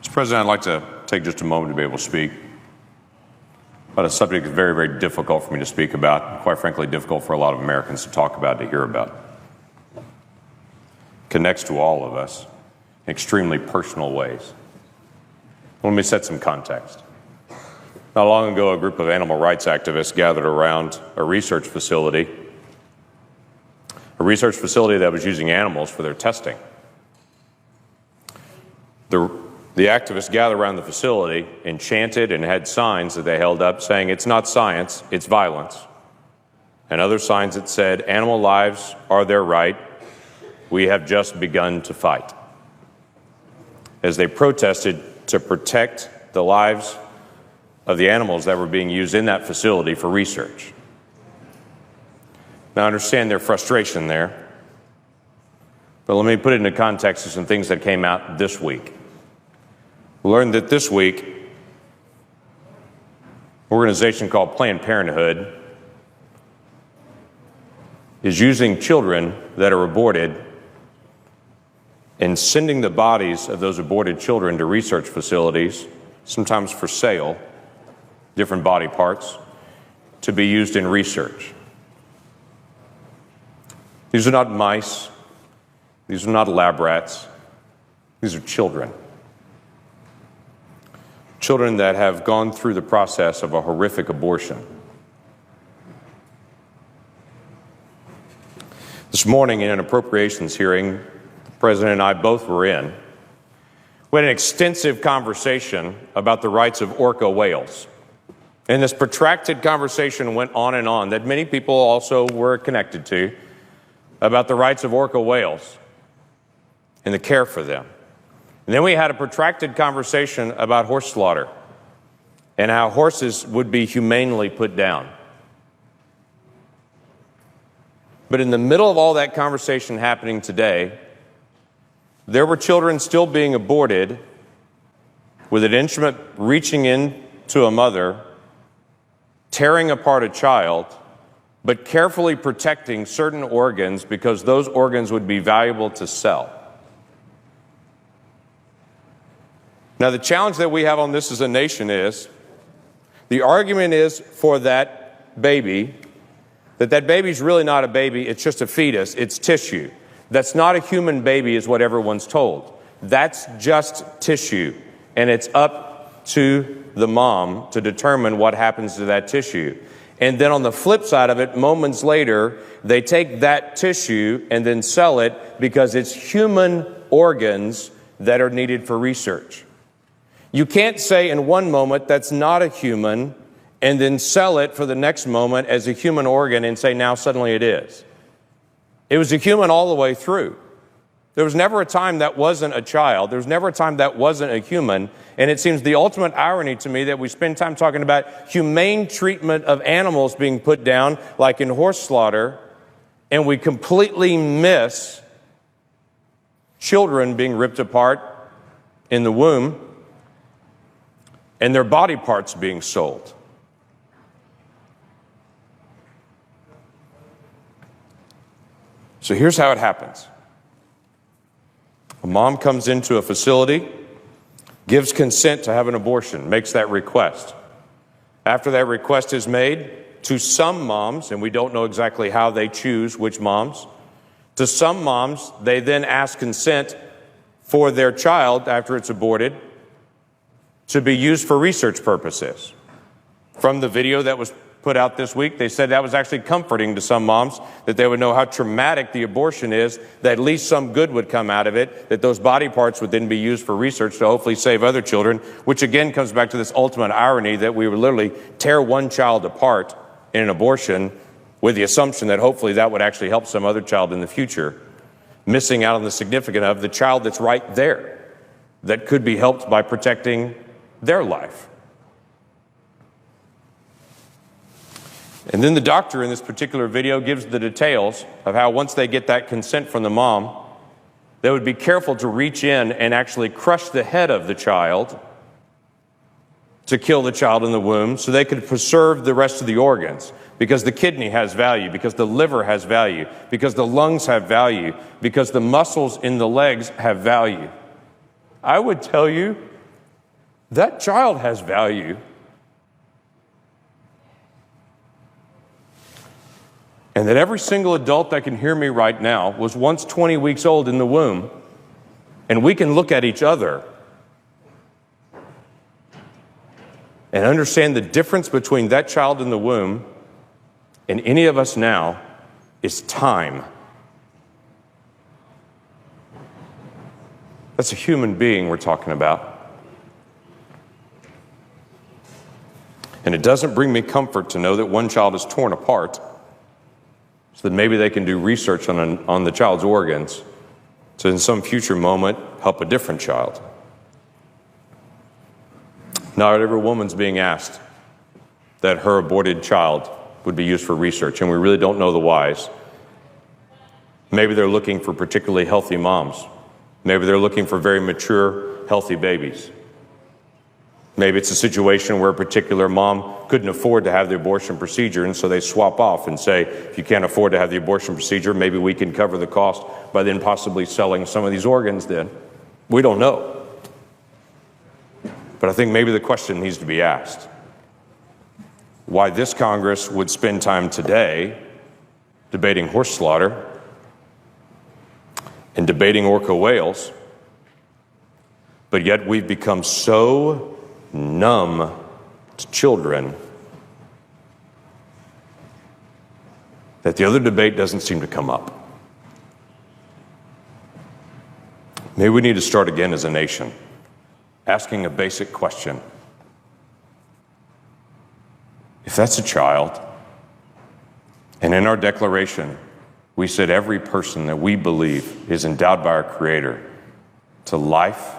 Mr. President, I'd like to take just a moment to be able to speak about a subject that's very, very difficult for me to speak about, and quite frankly, difficult for a lot of Americans to talk about, to hear about. It connects to all of us in extremely personal ways. Let me set some context. Not long ago, a group of animal rights activists gathered around a research facility that was using animals for their testing. The activists gathered around the facility and chanted and had signs that they held up saying, "It's not science, it's violence." And other signs that said, "Animal lives are their right. We have just begun to fight." As they protested to protect the lives of the animals that were being used in that facility for research. Now, I understand their frustration there, but let me put it into context of some things that came out this week. We learned that this week, an organization called Planned Parenthood is using children that are aborted and sending the bodies of those aborted children to research facilities, sometimes for sale, different body parts, to be used in research. These are not mice. These are not lab rats. These are children. Children that have gone through the process of a horrific abortion. This morning in an appropriations hearing, the President and I both were in, we had an extensive conversation about the rights of orca whales. And this protracted conversation went on and on that many people also were connected to about the rights of orca whales and the care for them. And then we had a protracted conversation about horse slaughter and how horses would be humanely put down. But in the middle of all that conversation happening today, there were children still being aborted with an instrument reaching into a mother, tearing apart a child, but carefully protecting certain organs because those organs would be valuable to sell. Now, the challenge that we have on this as a nation is, the argument is for that baby, that baby's really not a baby, it's just a fetus, it's tissue. That's not a human baby is what everyone's told. That's just tissue, and it's up to the mom to determine what happens to that tissue. And then on the flip side of it, moments later, they take that tissue and then sell it because it's human organs that are needed for research. You can't say in one moment that's not a human and then sell it for the next moment as a human organ and say now suddenly it is. It was a human all the way through. There was never a time that wasn't a child. There was never a time that wasn't a human. And it seems the ultimate irony to me that we spend time talking about humane treatment of animals being put down, like in horse slaughter, and we completely miss children being ripped apart in the womb and their body parts being sold. So here's how it happens. A mom comes into a facility, gives consent to have an abortion, makes that request. After that request is made, to some moms, and we don't know exactly how they choose which moms, to some moms, they then ask consent for their child after it's aborted to be used for research purposes. From the video that was put out this week, they said that was actually comforting to some moms, that they would know how traumatic the abortion is, that at least some good would come out of it, that those body parts would then be used for research to hopefully save other children, which again comes back to this ultimate irony that we would literally tear one child apart in an abortion with the assumption that hopefully that would actually help some other child in the future, missing out on the significance of the child that's right there that could be helped by protecting their life. And then the doctor in this particular video gives the details of how once they get that consent from the mom, they would be careful to reach in and actually crush the head of the child to kill the child in the womb so they could preserve the rest of the organs, because the kidney has value, because the liver has value, because the lungs have value, because the muscles in the legs have value. I would tell you that child has value. And that every single adult that can hear me right now was once 20 weeks old in the womb, and we can look at each other and understand the difference between that child in the womb and any of us now is time. That's a human being we're talking about. And it doesn't bring me comfort to know that one child is torn apart, so that maybe they can do research on the child's organs to in some future moment help a different child. Not every woman's being asked that her aborted child would be used for research, and we really don't know the whys. Maybe they're looking for particularly healthy moms. Maybe they're looking for very mature, healthy babies. Maybe it's a situation where a particular mom couldn't afford to have the abortion procedure, and so they swap off and say, if you can't afford to have the abortion procedure, maybe we can cover the cost by then possibly selling some of these organs then. We don't know. But I think maybe the question needs to be asked. Why this Congress would spend time today debating horse slaughter and debating orca whales, but yet we've become so numb to children that the other debate doesn't seem to come up. Maybe we need to start again as a nation, asking a basic question. If that's a child, and in our declaration, we said every person that we believe is endowed by our Creator to life,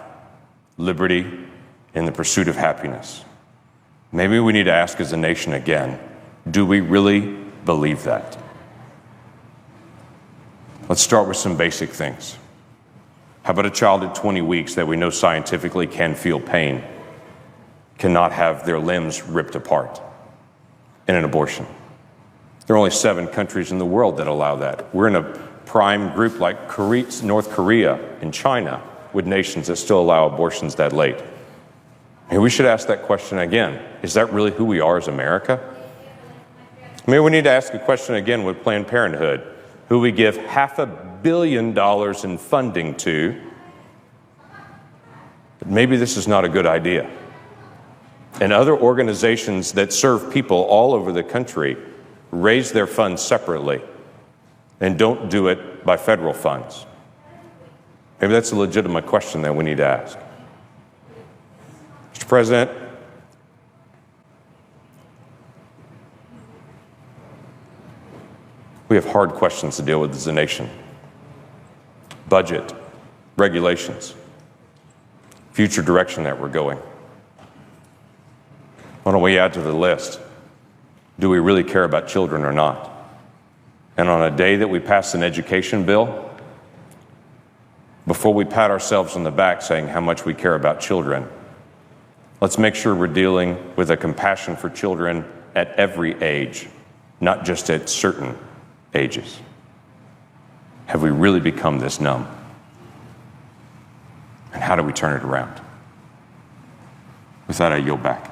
liberty, and the pursuit of happiness. Maybe we need to ask as a nation again, do we really believe that? Let's start with some basic things. How about a child at 20 weeks that we know scientifically can feel pain, cannot have their limbs ripped apart in an abortion? There are only 7 countries in the world that allow that. We're in a prime group like North Korea and China with nations that still allow abortions that late. And we should ask that question again. Is that really who we are as America? Maybe we need to ask a question again with Planned Parenthood, who we give $500 million in funding to. But maybe this is not a good idea. And other organizations that serve people all over the country raise their funds separately and don't do it by federal funds. Maybe that's a legitimate question that we need to ask. Mr. President, we have hard questions to deal with as a nation. Budget, regulations, future direction that we're going. Why don't we add to the list? Do we really care about children or not? And on a day that we pass an education bill, before we pat ourselves on the back saying how much we care about children, let's make sure we're dealing with a compassion for children at every age, not just at certain ages. Have we really become this numb? And how do we turn it around? With that, I yield back.